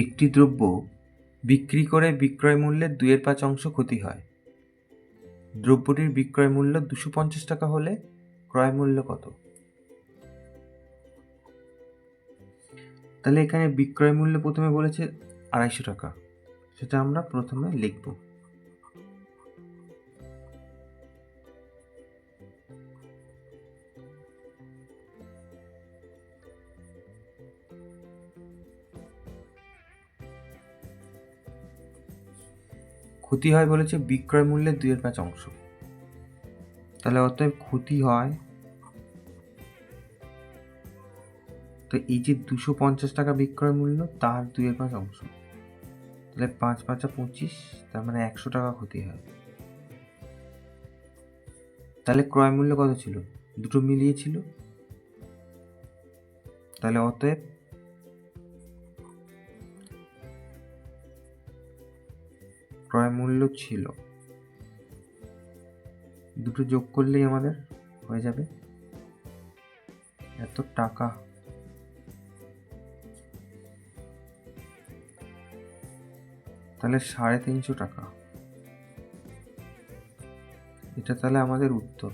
একটি দ্রব্য বিক্রি করে বিক্রয় মূল্যের 2/5 ক্ষতি হয়। দ্রব্যটির বিক্রয় মূল্য 250 টাকা হলে ক্রয় মূল্য কত? তাহলে এখানে বিক্রয় মূল্য প্রথমে বলেছে 250 টাকা, সেটা আমরা প্রথমে লিখব। ক্ষতি হয় বলেছে বিক্রয় মূল্যের 2/5, তাহলে অতএব ক্ষতি হয়, তো এই যে 250 টাকা বিক্রয় মূল্য তার 2/5, তাহলে 5 5 25, তার মানে 100 টাকা ক্ষতি হয়। তাহলে ক্রয় মূল্য কত ছিল? দুটো মিলিয়ে ছিল, তাহলে অতএব ক্রয় মূল্য ছিল, দুটো যোগ করলেই আমাদের হয়ে যাবে এত টাকা। তাহলে 350 টাকা, এটা তাহলে আমাদের উত্তর।